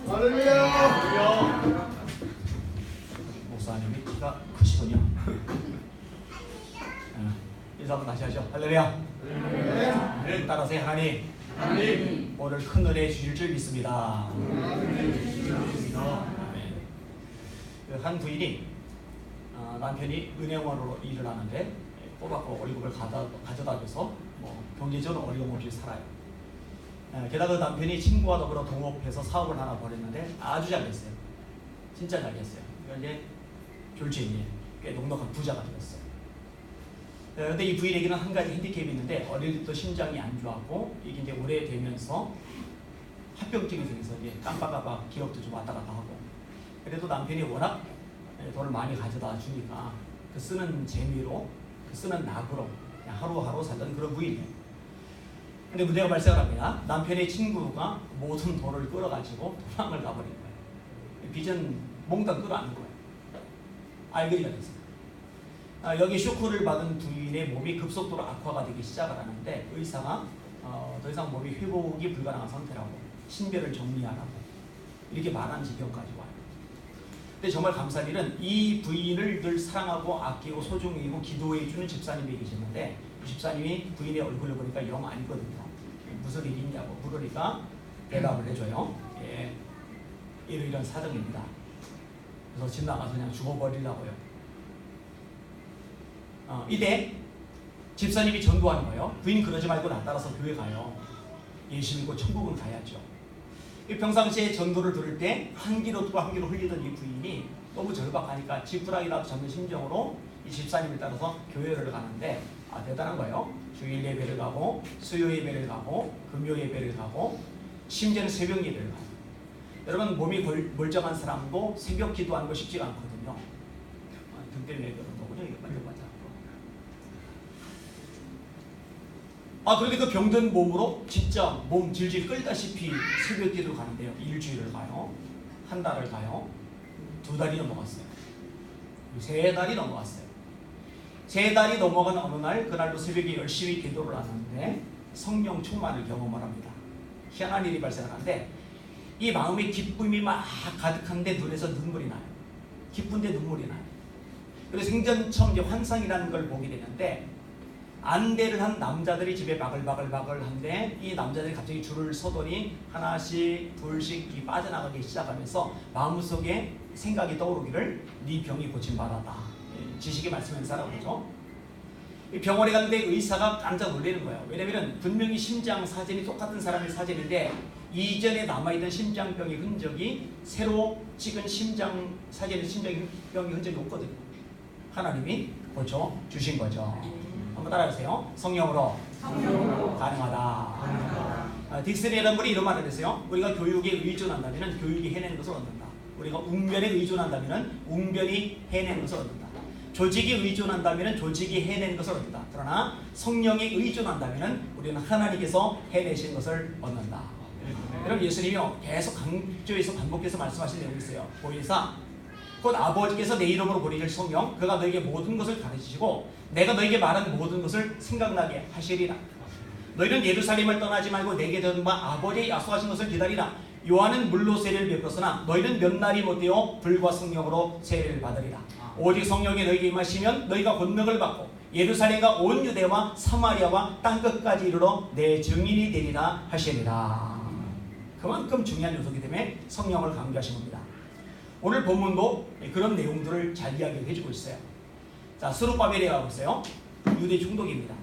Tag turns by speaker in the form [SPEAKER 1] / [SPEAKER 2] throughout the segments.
[SPEAKER 1] 할렐루야.
[SPEAKER 2] 목사님이 키가 크시군요. 인사 한번 다시 하죠. 할렐루야. 따라서 하나님 오늘 큰 은혜 주실 줄 믿습니다. 한 부인이 남편이 은행원으로 일을 하는데 꼬박꼬박 월급을 가져다 줘서 경제적으로 어려움 없이 살아요. 게다가 그 남편이 친구와 더불어 동업해서 사업을 하나 벌였는데 아주 잘 됐어요. 진짜 잘 됐어요. 그러니까 이제 졸지인이에요. 꽤 넉넉한 부자가 되었어요. 그런데 이 부인에게는 한 가지 핸디캡이 있는데 어릴 때부터 심장이 안 좋았고 이게 이제 오래되면서 합병증이 생겨서 이제 깜빡깜빡 기억도 좀 왔다 갔다 하고, 그래도 남편이 워낙 돈을 많이 가져다 주니까 그 쓰는 재미로, 그 쓰는 낙으로 그냥 하루하루 살던 그런 부인이에요. 근데 문제가 발생을 합니다. 남편의 친구가 모든 돈을 끌어가지고 도망을 가버린 거예요. 빚은 몽땅 끌어안은 거예요. 알거리가 됐어요. 여기 쇼크를 받은 부인의 몸이 급속도로 악화가 되기 시작을 하는데 의사가 더 이상 몸이 회복이 불가능한 상태라고, 신변을 정리하라고 이렇게 말하는 지경까지 와요. 근데 정말 감사한 일은 이 부인을 늘 사랑하고 아끼고 소중히 여기고 기도해주는 집사님이 계셨는데, 그 집사님이 부인의 얼굴을 보니까 영 아니거든요. 무슨 일이 있냐고 물으니까 대답을 해줘요. 예, 이런 사정입니다. 그래서 집 나가서 그냥 죽어버리려고요. 이때 집사님이 전도하는 거예요. 부인 그러지 말고 나 따라서 교회 가요. 예수 믿고 천국은 가야죠. 평상시에 전도를 들을 때 한 귀로 또 한 귀로 흘리던 이 부인이 너무 절박하니까 지푸라기라도 잡는 심정으로 이 집사님을 따라서 교회를 가는데 대단한 거예요. 주일 예배를 가고 수요 예배를 가고 금요 예배를 가고 심지어는 새벽 예배를 가요. 여러분, 몸이 멀쩡한 사람도 새벽 기도하는 거 쉽지가 않거든요. 등 때문에 그런 거군요. 이거 반짝반짝. 그런데 그 병든 몸으로 진짜 몸 질질 끌다시피 새벽 기도를 가는데요. 일주일을 가요. 한 달을 가요. 2달이 넘어갔어요. 3달이 넘어갔어요. 3달이 넘어간 어느 날, 그날도 새벽에 열심히 기도를 하는데 성령 충만을 경험을 합니다. 희한한 일이 발생하는데 이 마음에 기쁨이 막 가득한데 눈에서 눈물이 나요. 기쁜데 눈물이 나요. 그래서 생전 처음 이제 환상이라는 걸 보게 되는데, 안대를 한 남자들이 집에 바글바글한데 이 남자들이 갑자기 줄을 서더니 하나씩 둘씩 빠져나가기 시작하면서 마음속에 생각이 떠오르기를 네 병이 고침받았다. 지식의 말씀 행사라고 그러죠. 병원에 갔는데 의사가 깜짝 놀라는 거예요. 왜냐면 분명히 심장 사진이 똑같은 사람의 사진인데 이전에 남아있던 심장병의 흔적이 새로 찍은 심장 사진의 심장병의 흔적이 없거든요. 하나님이 고쳐 주신 거죠. 한번 따라하세요. 성령으로 가능하다. 딕슨이라는 분이 이런 말을 했어요. 우리가 교육에 의존한다면 교육이 해내는 것을 얻는다. 우리가 웅변에 의존한다면 웅변이 해내는 것을 얻는다. 조직에 의존한다면 조직이 해내는 것을 얻는다. 그러나 성령에 의존한다면 우리는 하나님께서 해내신 것을 얻는다. 여러분, 예수님이요 계속 강조해서 반복해서 말씀하신 내용이 있어요. 보혜사 곧 아버지께서 내 이름으로 보내실 성령, 그가 너에게 모든 것을 가르치시고 내가 너에게 말한 모든 것을 생각나게 하시리라. 너희는 예루살렘을 떠나지 말고 내게 들은 바 아버지의 약속하신 것을 기다리라. 요한은 물로 세례를 베풀었으나 너희는 몇 날이 못되어 불과 성령으로 세례를 받으리라. 오직 성령이 너희에게 임하시면 너희가 권능을 받고 예루살렘과 온 유대와 사마리아와 땅끝까지 이르러 내 증인이 되리라 하시리라. 그만큼 중요한 요소이기 때문에 성령을 강조하신 겁니다. 오늘 본문도 그런 내용들을 잘 이야기를 해주고 있어요. 자, 스룹바벨이라고 있어요. 유대 중독입니다.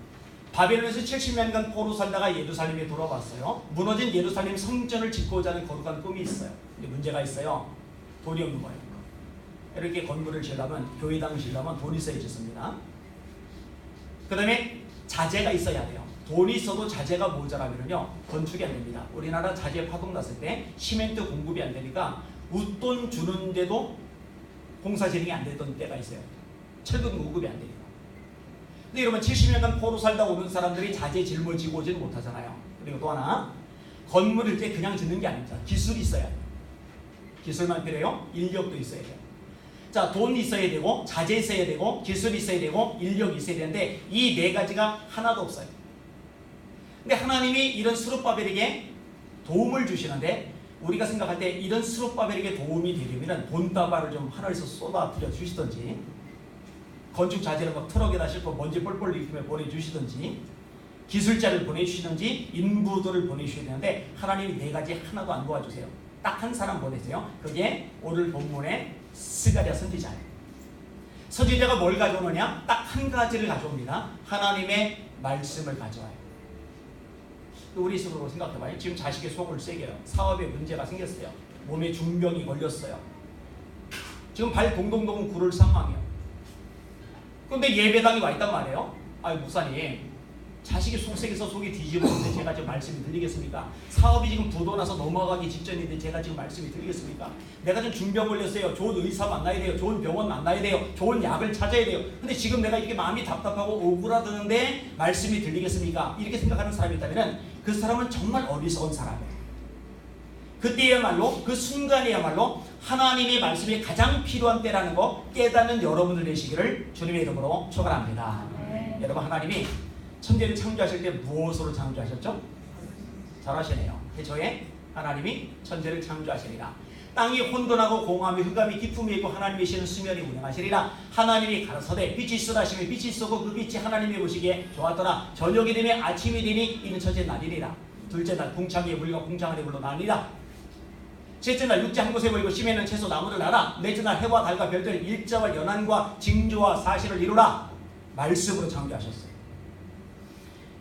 [SPEAKER 2] 바벨론에서 70년간 포로 살다가 예루살렘에 돌아왔어요. 무너진 예루살렘 성전을 짓고자 하는 거룩한 꿈이 있어요. 근데 문제가 있어요. 돈이 없는 거예요. 이렇게 건물을 지으려면, 교회당을 지으려면 돈이 있어야 짓습니다. 그 다음에 자재가 있어야 돼요. 돈이 있어도 자재가 모자라면요 건축이 안 됩니다. 우리나라 자재 파동 났을 때 시멘트 공급이 안 되니까 웃돈 주는데도 공사 진행이 안 되던 때가 있어요. 철근 공급이 안 되니까. 근데 여러분, 70년간 포로 살다 오는 사람들이 자재 짊어지고 오지는 못하잖아요. 그리고 또 하나, 건물을 때 그냥 짓는 게 아닙니다. 기술이 있어야 돼요. 기술만 필요해요. 인력도 있어야 돼요. 자, 돈 있어야 되고 자재 있어야 되고 기술이 있어야 되고 인력이 있어야 되는데 이 4가지가 하나도 없어요. 근데 하나님이 이런 스룹바벨에게 도움을 주시는데 우리가 생각할 때 이런 스룹바벨에게 도움이 되려면 돈다발을 좀 하늘에서 쏟아뜨려 주시든지, 건축 자재를 막 트럭에다 싣고 먼지 뻘뻘 일으키며 보내주시든지, 기술자를 보내주시든지, 인부들을 보내주셔야 되는데 하나님이 네 가지 하나도 안 도와주세요. 딱 한 사람 보내세요. 그게 오늘 본문의 스가랴 선지자예요. 선지자가 뭘 가져오느냐? 딱 한 가지를 가져옵니다. 하나님의 말씀을 가져와요. 우리 스스로 생각해봐요. 지금 자식의 속을 새겨요. 사업에 문제가 생겼어요. 몸에 중병이 걸렸어요. 지금 발 동동동 구를 상황이에요. 그런데 예배당에 와 있단 말이에요. 아유 목사님, 자식이 속색에서 속이 뒤집어졌는데 제가 지금 말씀이 들리겠습니까? 사업이 지금 부도나서 넘어가기 직전인데 제가 지금 말씀이 들리겠습니까? 내가 지금 중병 걸렸어요. 좋은 의사 만나야 돼요. 좋은 병원 만나야 돼요. 좋은 약을 찾아야 돼요. 근데 지금 내가 이렇게 마음이 답답하고 오그라드는데 말씀이 들리겠습니까? 이렇게 생각하는 사람이 있다면 그 사람은 정말 어리석은 사람이에요. 그때야말로, 그 순간이야말로 하나님의 말씀이 가장 필요한 때라는 거 깨닫는 여러분들 되시기를 주님의 이름으로 축원합니다. 여러분, 하나님이 천지를 창조하실 때 무엇으로 창조하셨죠? 잘하시네요. 태초에 하나님이 천지를 창조하시리라. 땅이 혼돈하고 공함이 흑암이 기품이 있고 하나님이시는 수면이 운행하시리라. 하나님이 가라사대 빛이 있으라 하시며 빛이 있었고 그 빛이 하나님이 보시기에 좋았더라. 저녁이 되면 아침이 되니 이는 첫째 날이리라. 둘째 날 궁창의 물과 궁창의 물로 나뉘라. 셋째 날 육지 한 곳에 보이고 심에는 채소 나무를 나라. 넷째 날 해와 달과 별들 일자와 연한과 징조와 사실을 이루라. 말씀으로 창조하셨어요.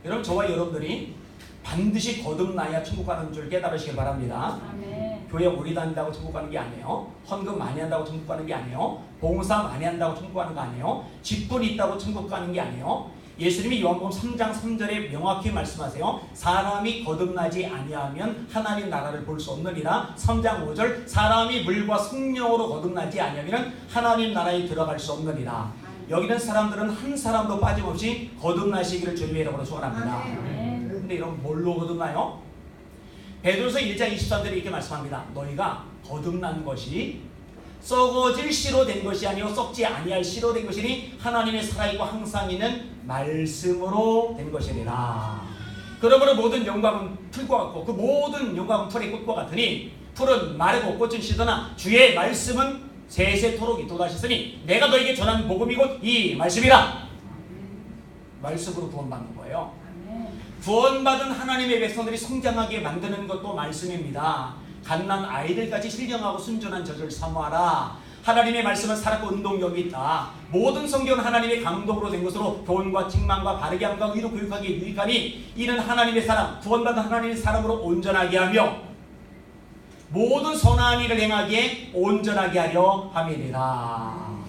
[SPEAKER 2] 여러분, 저와 여러분들이 반드시 거듭나야 천국 가는 줄 깨달으시길 바랍니다. 아멘. 교회 오래 다닌다고 천국 가는 게 아니에요. 헌금 많이 한다고 천국 가는 게 아니에요. 봉사 많이 한다고 천국 가는 거 아니에요. 직분이 있다고 천국 가는 게 아니에요. 예수님이 요한복음 3장 3절에 명확히 말씀하세요. 사람이 거듭나지 아니하면 하나님 나라를 볼 수 없느니라. 3장 5절 사람이 물과 성령으로 거듭나지 아니하면 하나님 나라에 들어갈 수 없느니라. 여기 있는 사람들은 한 사람도 빠짐없이 거듭나시기를 주님의 이름으로 축원합니다. 근데 여러분, 뭘로 거듭나요? 베드로서 1장 23절에 이렇게 말씀합니다. 너희가 거듭난 것이 썩어질 씨로 된 것이 아니요 썩지 아니할 씨로 된 것이니 하나님의 살아있고 항상 있는 말씀으로 된 것이니라. 그러므로 모든 영광은 풀과 같고 그 모든 영광은 풀의 꽃과 같으니 풀은 마르고 꽃은 시드나 주의 말씀은 세세토록 있도다 하셨으니 내가 너에게 전한 복음이 곧 이 말씀이라. 말씀으로 구원받는 거예요. 구원받은 하나님의 백성들이 성장하게 만드는 것도 말씀입니다. 갓난 아이들까지 신령하고 순전한 젖을 사모하라. 하나님의 말씀은 살았고 운동력이 있다. 모든 성경은 하나님의 감동으로 된 것으로 교훈과 책망과 바르게 함과 의로 교육하기에 유익하니 이는 하나님의 사람, 구원받은 하나님의 사람으로 온전하게 하며 모든 선한 일을 행하기에 온전하게 하려 함이니라.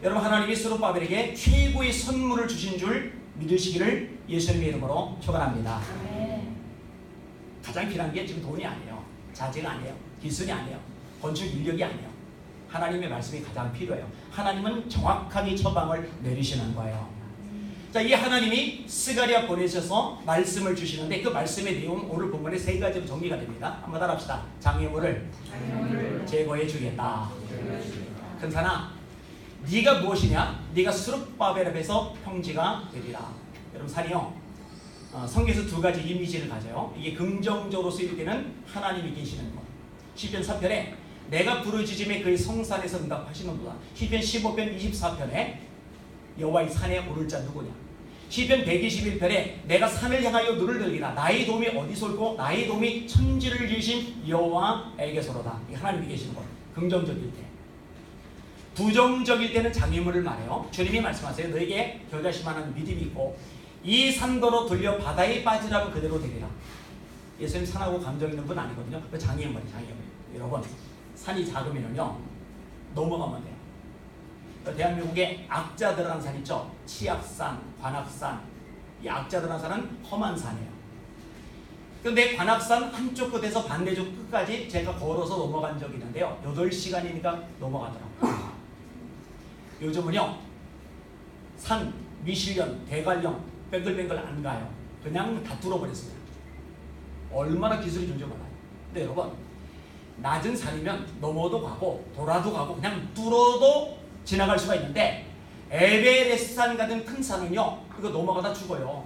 [SPEAKER 2] 여러분, 하나님이 스룹바벨에게 최고의 선물을 주신 줄 믿으시기를 예수님의 이름으로 축원합니다. 가장 필요한 게 지금 돈이 아니에요. 자재가 아니에요. 기술이 아니에요. 건축 인력이 아니에요. 하나님의 말씀이 가장 필요해요. 하나님은 정확하게 처방을 내리시는 거예요. 자, 이 하나님이 스가랴 보내셔서 말씀을 주시는데 그 말씀의 내용 오늘 본문에 세 가지로 정리가 됩니다. 한번 따라합시다. 장애물을 제거해 주겠다. 근사나 네가 무엇이냐? 네가 스룹바벨 앞에서 평지가 되리라. 여러분, 산이요, 성경에서 두 가지 이미지를 가져요. 이게 긍정적으로 쓰일 때는 하나님이 계시는 것. 시편 3편에 내가 부르짖음에 그의 성산에서 응답하시는도다. 시편 15편 24편에 여호와의 산에 오를 자 누구냐? 시편 121편에 내가 산을 향하여 눈을 들리라. 나의 도움이 어디서 올고 나의 도움이 천지를 지으신 여호와에게서로다. 하나님이 계시는 것. 긍정적일 때. 부정적일 때는 장애물을 말해요. 주님이 말씀하세요. 너에게 겨자씨만한 믿음이 있고 이 산도로 돌려 바다에 빠지라면 그대로 되리라. 예수님 산하고 감정 있는 분 아니거든요. 그 장애물이 장애물. 여러분, 산이 작으면요 넘어가면 돼요. 대한민국에 악자 들어간 산 있죠? 치악산, 관악산. 이 악자 들어간 산은 험한 산이에요. 근데 관악산 한쪽 끝에서 반대쪽 끝까지 제가 걸어서 넘어간 적이 있는데요. 8시간이니까 넘어가더라고요. 요즘은요, 산, 미실련, 대관령, 뱅글뱅글 안 가요. 그냥 다 뚫어버렸습니다. 얼마나 기술이 좋은지 몰라요. 근데 여러분, 낮은 산이면 넘어도 가고 돌아도 가고 그냥 뚫어도 지나갈 수가 있는데 에베레스트 산 같은 큰 산은요, 이거 넘어가다 죽어요.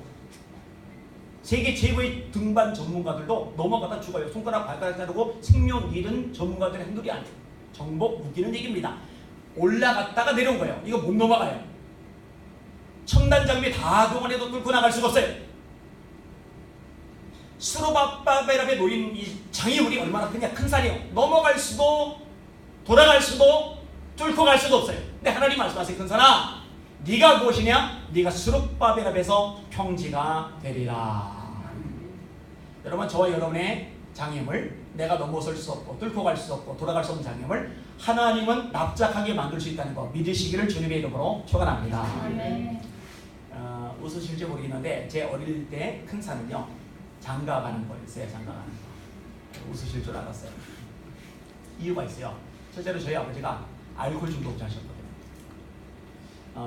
[SPEAKER 2] 세계 최고의 등반 전문가들도 넘어가다 죽어요. 손가락 발가락 자르고 생명 잃은 전문가들의 한둘이 아니에요. 정복 웃기는 얘기입니다. 올라갔다가 내려온 거예요. 이거 못 넘어가요. 첨단 장비 다 동원해도 뚫고 나갈 수가 없어요. 스로바벨 앞에 놓인 이 장애물이 얼마나 큰 산이에요. 넘어갈 수도 돌아갈 수도 뚫고 갈 수도 없어요. 근데 하나님 말씀하세요. 큰 산아, 네가 무엇이냐? 네가 스룹바벨 앞에서 평지가 되리라. 여러분, 저와 여러분의 장애물, 내가 넘어설 수 없고 뚫고 갈 수 없고 돌아갈 수 없는 장애물, 하나님은 납작하게 만들 수 있다는 거 믿으시기를 주님의 이름으로 축원합니다. 웃으실지 모르겠는데 제 어릴 때 큰 산은요, 장가 가는 거였어요. 장가 가는 거. 웃으실 줄 알았어요. 이유가 있어요. 첫째로 저희 아버지가 알코올 중독자셨거든요.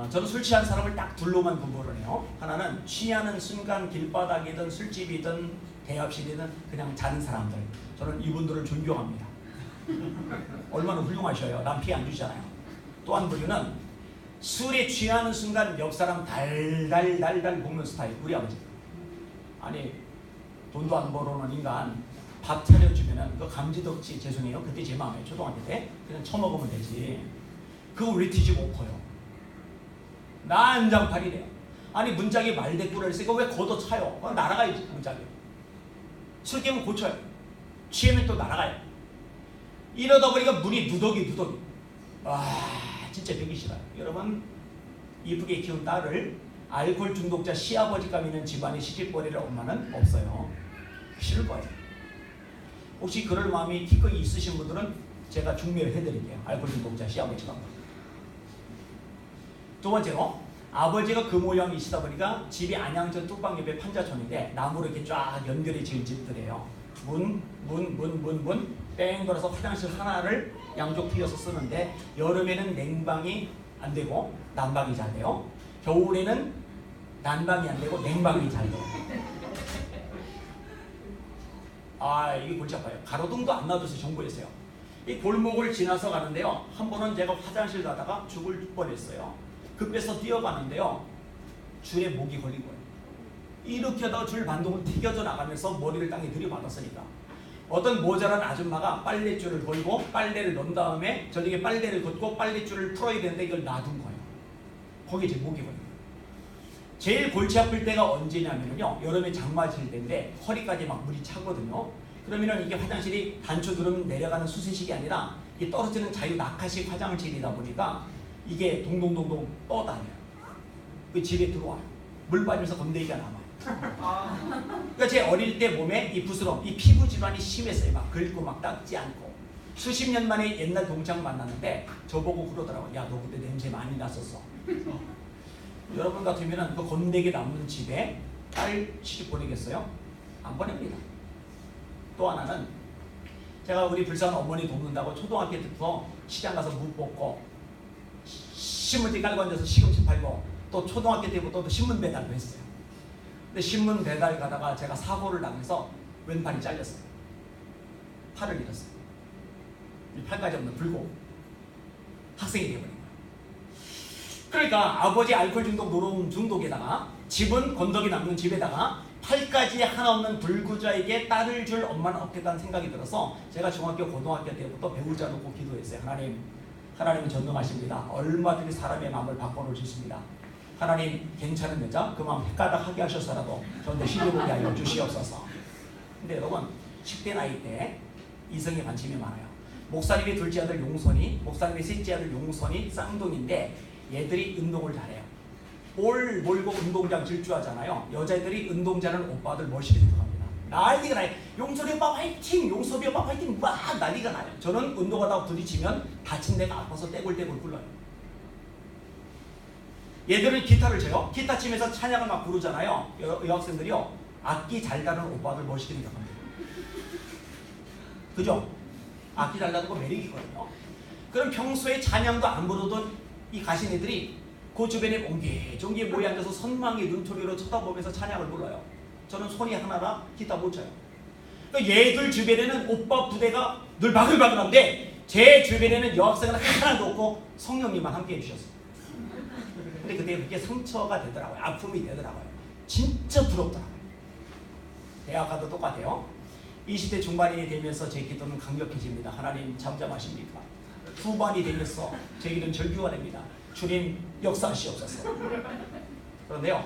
[SPEAKER 2] 저는 술 취한 사람을 딱 둘로만 분류를 해요. 하나는 취하는 순간 길바닥이든 술집이든 대합실이든 그냥 자는 사람들. 저는 이분들을 존경합니다. 얼마나 훌륭하셔요. 남 피해 안 주잖아요. 또 한 부류는 술에 취하는 순간 옆 사람 달달달달 볶는 스타일. 우리 아버지. 아니, 돈도 안 벌어오는 인간 밥 차려주면은 그 감지덕지, 죄송해요. 그때 제 마음에 초등학교 때 그냥 처먹으면 되지. 그거 왜 뒤집어 엎어요? 난장판이래요. 아니, 문짝에 말대꾸를 쓰고 왜 걷어 차요? 날아가야지 문짝에. 술 깨면 고쳐요. 취하면 또 날아가요. 이러다 보니까 문이 누더기. 와, 진짜 배기 싫어요. 여러분, 이쁘게 키운 딸을 알코올 중독자 시아버지감 있는 집안에 시집보내는 엄마는 없어요. 싫을 거예요. 혹시 그럴 마음이 기꺼이 있으신 분들은 제가 중매를 해드릴게요. 알코올 중독자 시아버지감. 두 번째로, 아버지가 그 모양이시다 보니까 집이 안양전 뚝방 옆에 판자촌인데 나무로 이렇게 쫙 연결해 지은 집들이에요. 문 뺑 돌아서 화장실 하나를 양쪽 튀어서 쓰는데 여름에는 냉방이 안 되고 난방이 잘 돼요. 겨울에는 난방이 안 되고 냉방이 잘 돼요. 아, 이게 골치 아파요. 가로등도 안 놔둬서 정보했어요. 이 골목을 지나서 가는데요. 한 번은 제가 화장실 가다가 죽을 뻔했어요. 급해서 뛰어가는데요. 줄에 목이 걸린 거예요. 이렇게 하다가 줄 반동을 튀겨져 나가면서 머리를 땅에 들이받았으니까 어떤 모자란 아줌마가 빨랫줄을 걸고 빨래를 넣은 다음에 저녁에 빨래를 걷고 빨랫줄을 풀어야 되는데 이걸 놔둔 거예요. 거기에 제 목이 걸린 거예요. 제일 골치 아플 때가 언제냐면요, 여름에 장마질 때인데 허리까지 막 물이 차거든요. 그러면은 이게 화장실이 단추 누르면 내려가는 수세식이 아니라 이게 떨어지는 자유 낙하식 화장실이다 보니까 이게 동동동동 떠다녀요. 그 집에 들어와요. 물 빠지면서 건더기가 남아요. 그러니까 제 어릴 때 몸에 이 부스럼, 이 피부 질환이 심했어요. 막 긁고 막 닦지 않고. 수십 년 만에 옛날 동창 만났는데 저보고 그러더라고요. 야, 너 그때 냄새 많이 났었어. 여러분 같으면 그 건더기 남는 집에 딸 시집 보내겠어요? 안 보냅니다. 또 하나는 제가 우리 불쌍한 어머니 돕는다고 초등학교 때부터 시장 가서 무 뽑고 신문지 깔고 앉아서 시금치 팔고 또 초등학교 때부터 또 신문 배달도 했어요. 근데 신문 배달 가다가 제가 사고를 당해서 왼팔이 잘렸어요. 팔을 잃었어요. 이 팔까지 없는 불고 학생이 되어버린 거예요. 그러니까 아버지 알코올 중독, 노름 중독에다가 집은 건더기 남는 집에다가 팔까지 하나 없는 불구자에게 딸을 줄 엄마는 없겠다는 생각이 들어서 제가 중학교, 고등학교 때부터 배우자 놓고 기도했어요. 하나님은 전능하십니다. 얼마든지 사람의 마음을 바꿔놓을 수 있습니다. 하나님, 괜찮은 여자 그 마음 헷가닥하게 하셔서라도 저한테 시집오게 하여 주시옵소서. 근데 여러분, 10대 나이 때 이성에 관심이 많아요. 목사님의 둘째 아들 용선이, 목사님의 셋째 아들 용선이 쌍둥이인데 얘들이 운동을 잘해요. 볼 몰고 운동장 질주하잖아요. 여자애들이 운동장을 오빠들 멋있게 생각합니다. 난리가 나요. 용선이 오빠 화이팅! 용섭이 오빠 화이팅! 막 난리가 나요. 저는 운동하다가 부딪히면 다친 데가 아파서 떼굴떼굴 굴러요. 얘들은 기타를 쳐요. 기타 치면서 찬양을 막 부르잖아요. 여학생들이요. 악기 잘 다루는 오빠들 멋있게 생각합니다. 그죠? 악기 잘 다루는 거 매력이거든요. 그럼 평소에 찬양도 안 부르던 이 가신 애들이 그 주변에 옹기종기 모여 앉아서 선망의 눈초리로 쳐다보면서 찬양을 불러요. 저는 손이 하나라 기타 못 쳐요. 그러니까 얘들 주변에는 오빠 부대가 늘 바글바글한데 제 주변에는 여학생은 하나도 없고 성령님만 함께 해주셨어요. 근데 그때 그게 상처가 되더라고요. 아픔이 되더라고요. 진짜 부럽더라고요. 대학 가도 똑같아요. 20대 중반이 되면서 제 기도는 강력해집니다. 하나님 잠잠하십니까? 후반이 되면서 제 길은 절규가 됩니다. 주님 역사하시옵소서. 그런데요,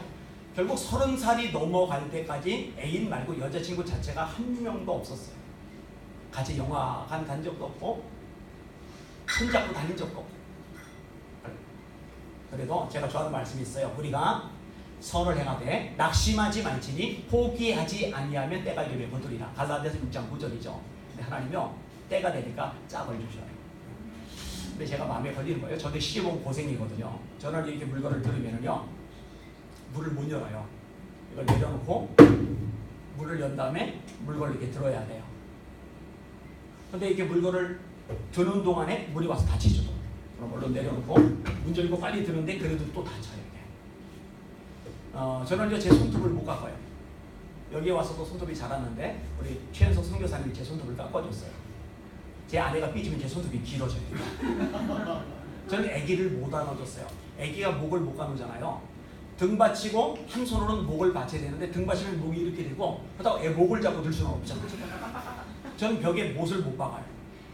[SPEAKER 2] 결국 30살이 넘어갈 때까지 애인 말고 여자친구 자체가 한 명도 없었어요. 같이 영화관 간 적도 없고 손잡고 다닌 적도 없고. 그래도 제가 좋아하는 말씀이 있어요. 우리가 선을 행하되 낙심하지 말지니 포기하지 아니하면 때가 이르면 거두리라. 갈라디아서 6장 9절이죠. 근데 하나님이요, 때가 되니까 짝을 주셔요. 근데 제가 마음에 걸리는 거예요. 저도 시집온 고생이거든요. 저는 이렇게 물건을 들으면요, 문을 못 열어요. 이걸 내려놓고 문을 연 다음에 물건을 이렇게 들어야 돼요. 근데 이렇게 물건을 드는 동안에 물이 와서 다치죠. 그럼 얼른 내려놓고 문 열고 빨리 드는데 그래도 또 다쳐요. 저는 이제 제 손톱을 못 깎아요. 여기에 와서도 손톱이 자랐는데 우리 최현석 선교사님이 제 손톱을 깎아줬어요. 제 아내가 삐지면 제 손톱이 길어져요. 저는 아기를 못 안아줬어요. 아기가 목을 못 가누잖아요. 등 받치고 한 손으로는 목을 받쳐야 되는데 등 받치면 목이 이렇게 되고 그렇다고 애 목을 잡고 들 수는 없잖아요. 저는 벽에 못을 못 박아요.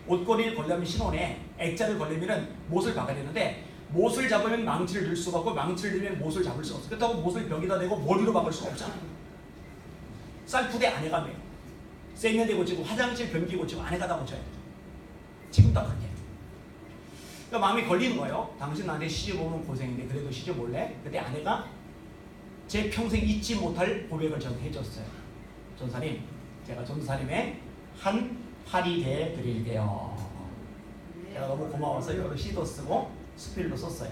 [SPEAKER 2] 옷걸이를 걸려면 신혼에 액자를 걸려면 못을 박아야 되는데 못을 잡으면 망치를 들 수가 없고 망치를 들면 못을 잡을 수가 없어요. 그렇다고 못을 벽에다 대고 머리로 박을 수가 없잖아요. 쌀푸대 아내가 매요. 세면대 고치고 화장실 변기 고치고 아내가 다 고쳐야 돼요. 지금 다 그렇게. 그러니까 마음이 걸리는 거예요. 당신 나한테 시집 오면 고생인데 그래도 시집 올래? 그때 아내가 제 평생 잊지 못할 고백을 저한테 해줬어요. 전사님, 제가 전사님의 한 팔이 돼 드릴게요. 제가 너무 고마워서 여러 시도 쓰고 스필도 썼어요.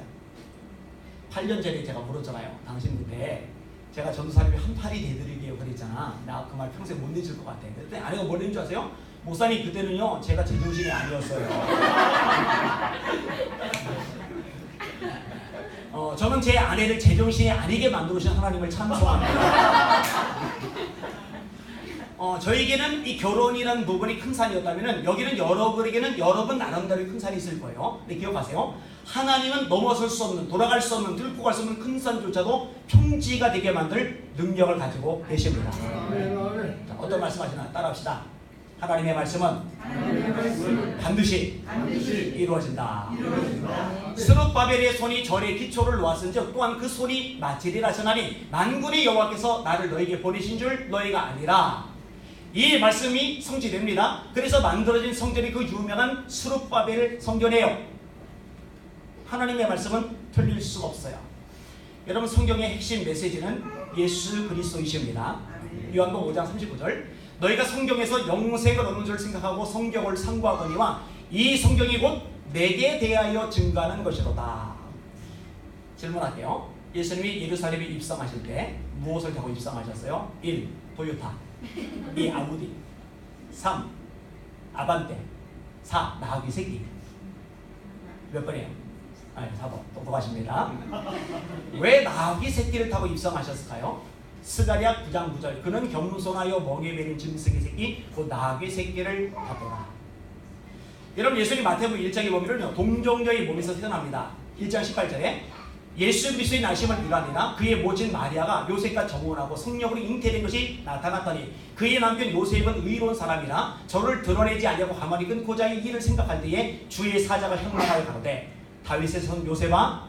[SPEAKER 2] 8년 전에 제가 물었잖아요. 당신 그때 제가 전도사님이 한 팔이 되드리게요 그랬잖아. 나 그 말 평생 못 잊을 것 같아. 그때 아내가 뭘 했는 줄 아세요? 목사님 그때는요 제가 제정신이 아니었어요. 저는 제 아내를 제정신이 아니게 만들어주신 하나님을 찬송합니다. 저에게는 이 결혼이라는 부분이 큰 산이었다면 여기는 여러분에게는 여러분 나름대로 큰 산이 있을 거예요. 근데 기억하세요. 하나님은 넘어설 수 없는, 돌아갈 수 없는, 뚫고 갈 수 없는 큰 산조차도 평지가 되게 만들 능력을 가지고 계십니다. 자, 어떤 말씀 하시나 따라합시다. 하나님의 말씀은 반드시 이루어진다. 스룹바벨의 손이 절에 기초를 놓았은즉 또한 그 손이 마치리라 하시나니 만군의 여호와께서 나를 너에게 보내신 줄 너희가 아니라. 이 말씀이 성취됩니다. 그래서 만들어진 성전이 그 유명한 스룹바벨 성전이에요. 하나님의 말씀은 틀릴 수가 없어요. 여러분 성경의 핵심 메시지는 예수 그리스도이십니다. 요한복음 5장 39절 너희가 성경에서 영생을 얻는 줄 생각하고 성경을 상고하거니와 이 성경이 곧 내게 대하여 증거하는 것이로다. 질문할게요. 예수님이 예루살렘에 입성하실 때 무엇을 타고 입성하셨어요? 1. 도요타 2. 아우디 3. 아반떼 4. 나귀 새끼. 몇 번이에요? 4번. 똑똑하십니다. 왜 나귀 새끼를 타고 입성하셨을까요? 스가랴 9장 9절 그는 겸손하여 멍에 매린 짐승의 새끼 곧 나귀 새끼를 타더라. 여러분 예수님 마태복음 1장에 보면요 동정녀의 몸에서 태어납니다. 1장 18절에 예수 그리스도의 나심을 이루니라 그의 모친 마리아가 요셉과 정혼하고 성령으로 잉태된 것이 나타났더니 그의 남편 요셉은 의로운 사람이라 저를 드러내지 않으려고 가만히 끊고자 이 일을 생각할 때에 주의 사자가 현명하여 가로되 다윗의 son 요셉아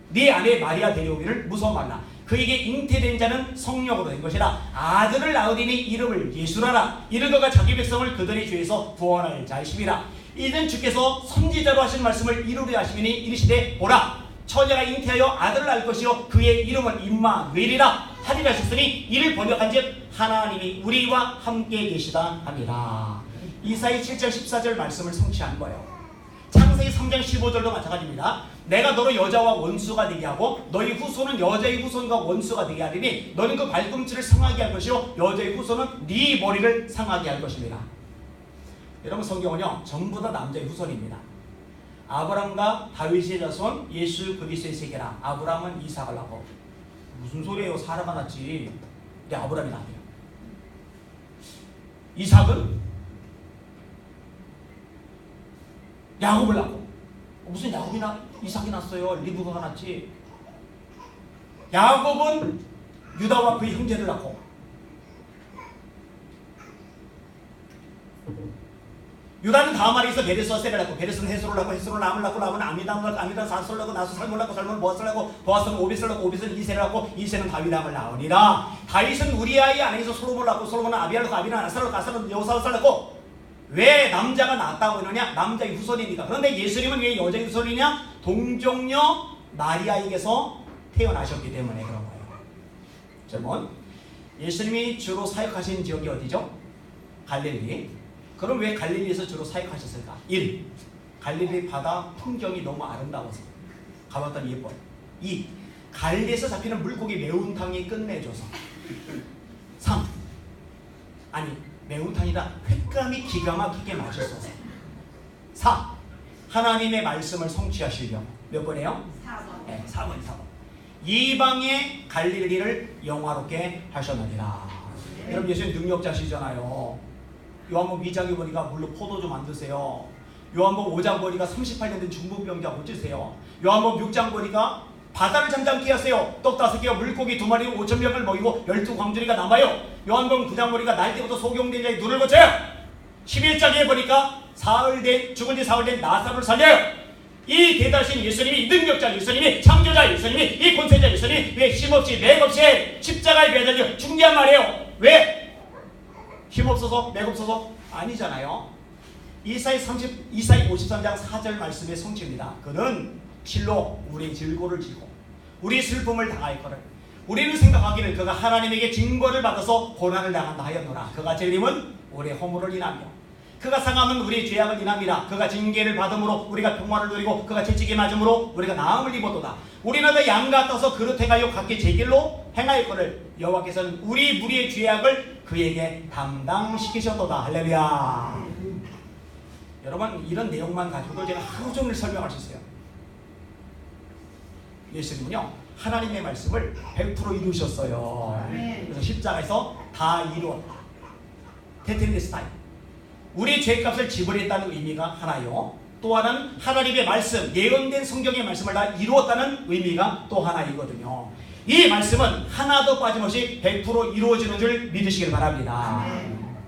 [SPEAKER 2] 네 아내 마리아 데려오기를 무서워 말라. 그에게 잉태된 자는 성령으로 된 것이라. 아들을 낳으리니 이름을 예수라라. 이는 그가 자기 백성을 그들의 죄에서 구원할 자이심이라. 이는 주께서 선지자로 하신 말씀을 이루려 하시니 이르시되 보라 처녀가 잉태하여 아들을 낳을 것이요 그의 이름은 임마누엘이라 하리라 하셨으니 이를 번역한즉 하나님이 우리와 함께 계시다 함이라. 이사야 7장 14절 말씀을 성취한 거예요. 창세기 3장 15절도 마찬가지입니다. 내가 너로 여자와 원수가 되게 하고 너희 후손은 여자의 후손과 원수가 되게 하리니 너는 그 발꿈치를 상하게 할 것이요 여자의 후손은 네 머리를 상하게 할 것입니다. 여러분 성경은요 전부 다 남자의 후손입니다. 아브람과 다윗의 자손 예수 그리스도의 세계라. 아브람은 이삭을 낳고 무슨 소리예요? 사라가 낳지. 근데 아브람이 낳아요. 이삭은 야곱을 낳고 무슨 야곱이나 이삭이 낳았어요. 리브가가 낳지. 야곱은 유다와 그의 형제를 낳고 유다는 다음 말에 있어 베레스와 셀을 낳고 베레스는 헤스로를 낳고 헤스로는 람을 낳고 람은 아미담을 낳고 아미담은 사솔을 낳고 나서 살몬을 낳고 살몬은 보아스를 낳고 보아스는 오벳을 낳고 오벳은 이세를 낳고 이세는 다윗왕을 낳으니라. 다윗은 우리아의 아내에서 솔로몬을 낳고 솔로몬은 아비야를 낳고 아비는 아사를 낳고 아사는 여호사밧을 낳고. 왜 남자가 낫다고 그러냐? 남자의 후손이니까. 그런데 예수님은 왜 여자의 후손이냐? 동정녀 마리아에게서 태어나셨기 때문에 그런 거예요. 질문. 예수님이 주로 사역하신 지역이 어디죠? 갈릴리. 그럼 왜 갈릴리에서 주로 사역하셨을까? 1. 갈릴리 바다 풍경이 너무 아름다워서 가봤더니 예뻐요. 2. 갈릴리에서 잡히는 물고기 매운탕이 끝내줘서. 3. 아니 매운탕이라 횟감이 기가 막히게 맛있어서. 4. 하나님의 말씀을 성취하시려고. 몇 번이에요?
[SPEAKER 1] 4번.
[SPEAKER 2] 네, 4번. 이방의 갈릴리를 영화롭게 하셨느니라. 여러분 예수님 능력자시잖아요. 요한복음 2장에 보니까 물로 포도주 만드세요. 요한복음 5장 보니까 38년 된 중풍병자 고치세요. 요한복음 6장 보니까 바다를 잠잠케 하세요. 떡 5개와 물고기 2마리 5,000명을 먹이고 12광주리가 남아요. 요한복음 9장 보니까 날 때부터 소경된 자의 눈을 고쳐요. 11장에 보니까 죽은 지 사흘 된 나사로를 살려요. 이 대단하신 예수님이, 능력자 예수님이, 창조자 예수님이, 이 권세자 예수님이 왜 힘없이 맥없이 십자가에 매달려 죽냐 말이에요. 왜? 힘없어서 맥없어서 아니잖아요. 이사야 53장 4절 말씀의 성취입니다. 그는 실로 우리의 질고를 지고 우리의 슬픔을 당할 거를 우리는 생각하기를 그가 하나님에게 징벌을 받아서 고난을 당한다 하였노라. 그가 찔림은 우리의 허물을 인하며 그가 상함은 우리의 죄악을 인함이라. 그가 징계를 받음으로 우리가 평화를 누리고 그가 채찍에 맞음으로 우리가 나음을 입었도다. 우리는 다 양 같아서 그릇 행하여 각기 제 길로 행할 거를 여호와께서는 우리 무리의 죄악을 그에게 담당시키셨도다. 할렐루야. 여러분 이런 내용만 가지고도 제가 하루 종일 설명할 수 있어요. 예수님은요 하나님의 말씀을 100% 이루셨어요. 그래서 십자가에서 다 이루었다. 테텔레스타이. 우리 죄값을 지불했다는 의미가 하나요. 또 하나는 하나님의 말씀, 예언된 성경의 말씀을 다 이루었다는 의미가 또 하나이거든요. 이 말씀은 하나도 빠짐없이 100% 이루어지는 줄 믿으시길 바랍니다.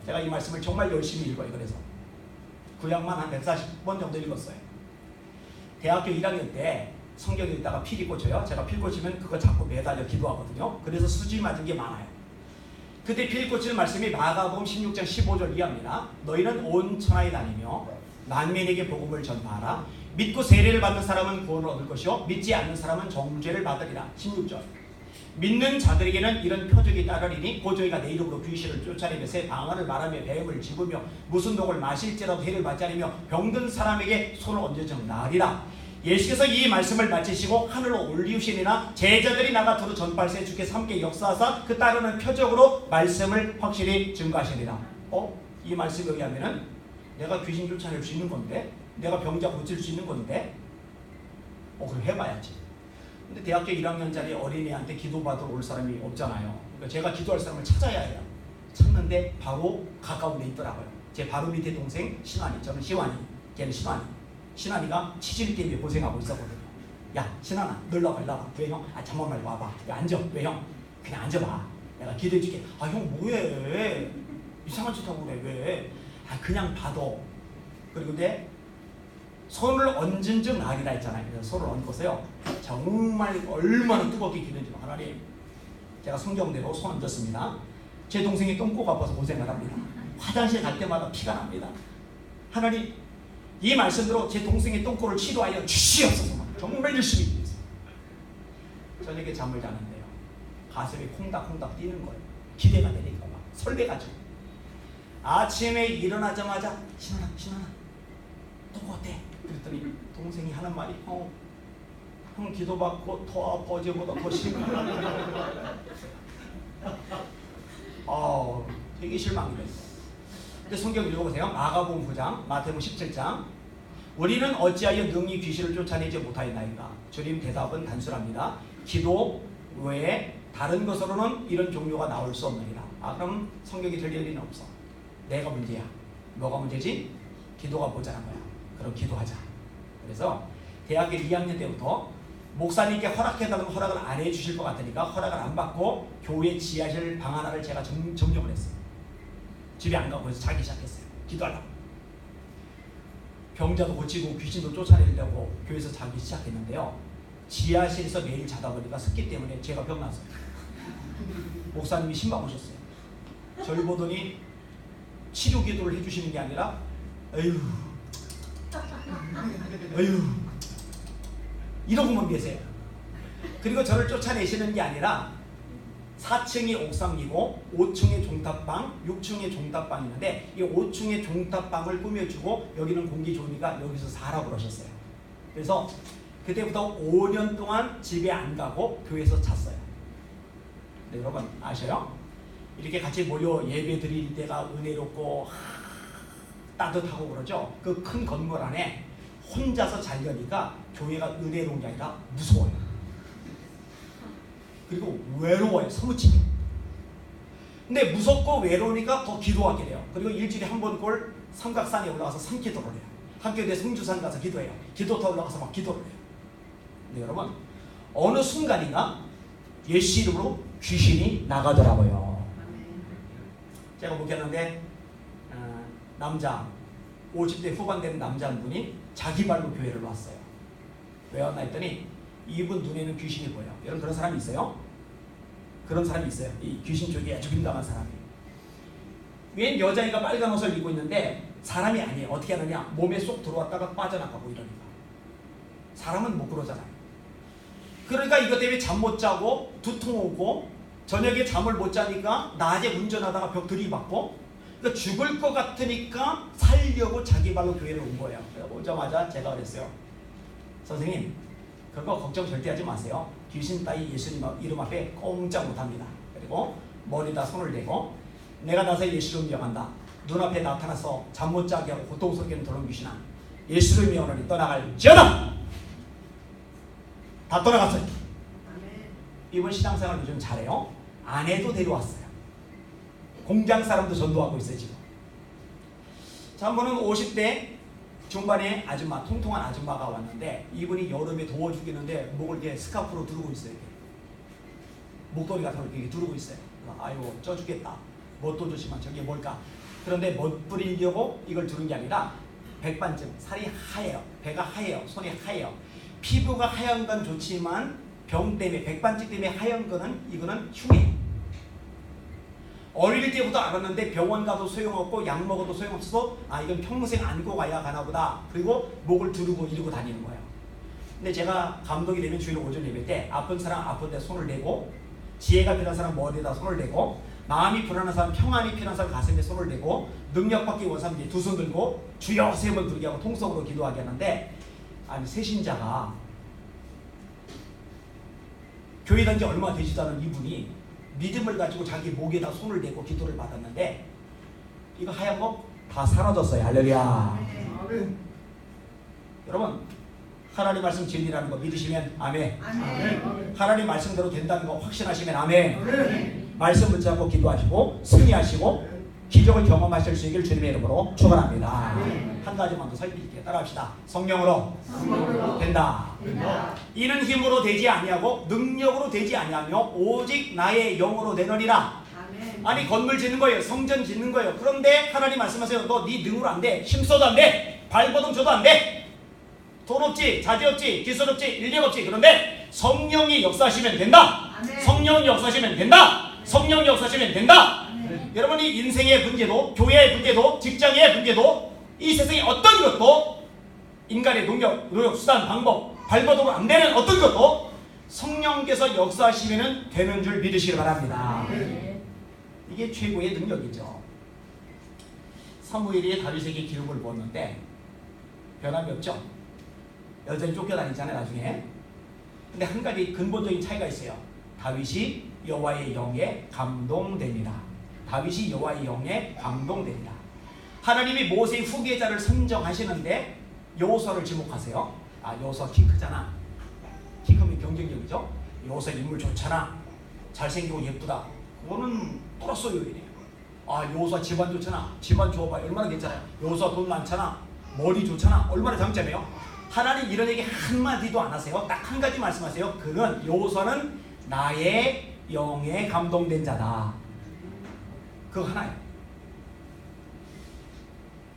[SPEAKER 2] 제가 이 말씀을 정말 열심히 읽어요. 그래서 구약만 한 140번 정도 읽었어요. 대학교 1학년 때 성경 읽다가 필이 꽂혀요. 제가 필 꽂히면 그거 자꾸 매달려 기도하거든요. 그래서 수지 맞은 게 많아요. 그때 필 꽂히는 말씀이 마가복음 16장 15절 이하입니다. 너희는 온 천하에 다니며 만민에게 복음을 전파하라. 믿고 세례를 받는 사람은 구원을 얻을 것이요 믿지 않는 사람은 정죄를 받으리라. 16절. 믿는 자들에게는 이런 표적이 따르리니 곧 저희가 내 이름으로 귀신을 쫓아내며 새 방언을 말하며 뱀을 집으며 무슨 독을 마실지라도 해를 받지 않으며 병든 사람에게 손을 얹어져 나으리라. 예수께서 이 말씀을 마치시고 하늘로 올리우시니라. 제자들이 나가 두루 전파할세 주께서 함께 역사하사 그 따르는 표적으로 말씀을 확실히 증거하시리라. 이 말씀에 의하면은 내가 귀신 쫓아낼 수 있는 건데, 내가 병자 고칠 수 있는 건데, 그럼 해봐야지. 근데 대학교 1학년짜리 어린이한테 기도받으러 올 사람이 없잖아요. 그러니까 제가 기도할 사람을 찾아야 해요. 찾는데 바로 가까운 데 있더라고요. 제 바로 밑에 동생 신환이, 저는 시환이, 걔는 신환이. 신환이가 치질 때문에 고생하고 있었거든요. 야 신환아, 너 일로 와봐. 왜 형? 잠깐만 말고 와봐. 왜 앉아? 왜 형? 그냥 앉아봐. 내가 기도해줄게. 형 뭐해? 이상한 짓 하고 그래. 왜? 그냥 받아. 그리고 근데 손을 얹은 즉 나으리라 했잖아요. 그래서 손을 얹고서요. 정말 얼마나 뜨겁게 기도했는지 하나님. 제가 성경대로 손 얹었습니다. 제 동생이 똥꼬가 아파서 고생을 합니다. 화장실 갈 때마다 피가 납니다. 하나님 이 말씀대로 제 동생의 똥꼬를 치료하여 주시옵소서. 정말 열심히 기도했어요. 저녁에 잠을 자는데요. 가슴이 콩닥콩닥 뛰는 거예요. 기대가 되니까 막 설레가지고. 아침에 일어나자마자 신원아 똥꼬 어때? 그랬더니 동생이 하는 말이 형 기도받고 더 아파. 어제보다 더 심해. 되게 실망이 됐어요. 근데 성경 읽어보세요. 마가복음 9장, 마태복음 17장. 우리는 어찌하여 능히 귀신을 쫓아내지 못하였나이까? 주님 대답은 단순합니다. 기도 외에 다른 것으로는 이런 종류가 나올 수 없느니라. 그럼 성경이 들릴 리는 없어. 내가 문제야. 뭐가 문제지? 기도가 모자란 거야. 그럼 기도하자. 그래서 대학교 2학년 때부터 목사님께 허락해달라면 허락을 안 해주실 것 같으니까 허락을 안 받고 교회 지하실 방 하나를 제가 점령을 했어요. 집에 안 가고 그래서 자기 시작했어요. 기도하려고. 병자도 고치고 귀신도 쫓아내려고 교회에서 자기 시작했는데요. 지하실에서 매일 자다 보니까 습기 때문에 제가 병났어요. 목사님이 신방 오셨어요. 저를 보더니 치료 기도를 해주시는 게 아니라 에휴 이러고만 계세요. 그리고 저를 쫓아내시는 게 아니라 4층이 옥상이고 5층에 종탑방, 6층에 종탑방이 있는데 이 5층의 종탑방을 꾸며주고 여기는 공기 좋으니까 여기서 살라고 그러셨어요. 그래서 그때부터 5년 동안 집에 안 가고 교회에서 잤어요. 네, 여러분 아셔요? 이렇게 같이 모여 예배 드릴 때가 은혜롭고 따뜻하고 그러죠. 그 큰 건물 안에 혼자서 자려니까 교회가 은혜로운 게 아니라 무서워요. 그리고 외로워요. 사무치게. 근데 무섭고 외로우니까 더 기도하게 돼요. 그리고 일주일에 한 번 꼴 삼각산에 올라가서 산기도를 해요. 학교에 성주산 가서 기도해요. 기도터 올라가서 막 기도를 해요. 근데 여러분 어느 순간인가 예수 이름으로 귀신이 나가더라고요. 제가 목회하는데 남자 50대 후반 된 남자 한 분이 자기 발로 교회를 왔어요. 왜 왔나 했더니 이분 눈에는 귀신이 보여. 여러분 그런 사람이 있어요? 그런 사람이 있어요. 이 귀신 쪽에 아주 민감한 사람이. 웬 여자애가 빨간 옷을 입고 있는데 사람이 아니에요. 어떻게 하느냐? 몸에 쏙 들어왔다가 빠져나가고 이러니까. 사람은 못 그러잖아요. 그러니까 이것 때문에 잠 못 자고 두통 오고 저녁에 잠을 못 자니까 낮에 운전하다가 벽 들이받고 그러니까 죽을 것 같으니까 살려고 자기 발로 교회를 온 거예요. 오자마자 제가 그랬어요. 선생님 그거 걱정 절대 하지 마세요. 귀신 따위 예수님 이름 앞에 꼼짝 못합니다. 그리고 머리다 손을 대고 내가 나서 예수를 명한다. 눈앞에 나타나서 잠 못 자게 하고 고통스럽게 들어온 귀신아 예수를 명하니 떠나갈지어다. 다 떠나갔어요. 이번 신앙생활 요즘 잘해요. 아내도 데려왔어요. 공장 사람도 전도하고 있어요 지금. 자, 한 번은 50대 중반에 아줌마, 통통한 아줌마가 왔는데 이분이 여름에 더워 죽겠는데 목을 이렇게 스카프로 두르고 있어요. 이렇게. 목도리 같은 걸 이렇게 두르고 있어요. 아이고 쪄 죽겠다. 뭣도 좋지만 저게 뭘까? 그런데 멋 부리려고 이걸 두른 게 아니라 백반증, 살이 하얘요. 배가 하얘요. 손이 하얘요. 피부가 하얀 건 좋지만 병 때문에 백반증 때문에 하얀 거는 이거는 흉해요. 어릴 때부터 알았는데 병원 가도 소용없고 약 먹어도 소용없어서 아 이건 평생 안고 가야 가나보다. 그리고 목을 두르고 이러고 다니는 거예요. 근데 제가 감독이 되면 주일 오전 예배 때 아픈 사람 아픈데 손을 내고 지혜가 필요한 사람 머리에다 손을 내고 마음이 불안한 사람 평안이 필요한 사람 가슴에 손을 내고 능력받기 원하는 사람 두 손 들고 주여 세 번 부르게 하고 통성으로 기도하게 하는데 아니 새신자가 교회 다닌 지 얼마 되지도 않은 이분이 믿음을 가지고 자기 목에다 손을 대고 기도를 받았는데 이거 하얀 거 다 사라졌어요. 할렐루야. 여러분 하나님 말씀 진리라는 거 믿으시면 아멘. 아멘. 하나님 말씀대로 된다는 거 확신하시면 아멘. 아멘. 말씀 붙잡고 기도하시고 승리하시고 기적을 경험하실 수 있기를 주님의 이름으로 축원합니다. 아멘. 한 가지만 더 살펴볼게요. 따라합시다. 성령으로 된다. 이는 힘으로 되지 아니하고 능력으로 되지 아니하며 오직 나의 영으로 되느니라. 아니 건물 짓는 거예요. 성전 짓는 거예요. 그런데 하나님 말씀하세요. 너 네 능으로 안 돼. 힘써도 안 돼. 발버둥 쳐도 안 돼. 돈 없지, 자재 없지, 기술 없지, 인력 없지. 그런데 성령이 역사하시면 된다. 성령이 역사하시면 된다. 성령이 역사하시면 된다. 여러분이 인생의 문제도 교회의 문제도 직장의 문제도 이 세상의 어떤 것도 인간의 노력, 수단, 방법, 발버둥으로 안 되는 어떤 것도 성령께서 역사하시면 되는 줄 믿으시기 바랍니다. 이게 최고의 능력이죠. 사무엘이 다윗에게 기록을 보는데 변함이 없죠. 여전히 쫓겨다니잖아요 나중에. 근데 한 가지 근본적인 차이가 있어요. 다윗이 여호와의 영에 감동됩니다. 다윗이 여호와의 영에 감동됩니다. 하나님이 모세의 후계자를 선정하시는데 여호수아를 지목하세요. 아 여호수아 키 크잖아. 키 크면 경쟁력이죠. 여호수아 인물 좋잖아. 잘생기고 예쁘다. 그거는 플러스 요인이에요. 아 여호수아 집안 좋잖아. 집안 좋아봐요. 얼마나 괜찮아요. 여호수아 돈 많잖아. 머리 좋잖아. 얼마나 장점이에요. 하나님 이런 얘기 한마디도 안 하세요. 딱 한 가지 말씀하세요. 그는 여호수아는 나의 영에 감동된 자다. 그거 하나예요.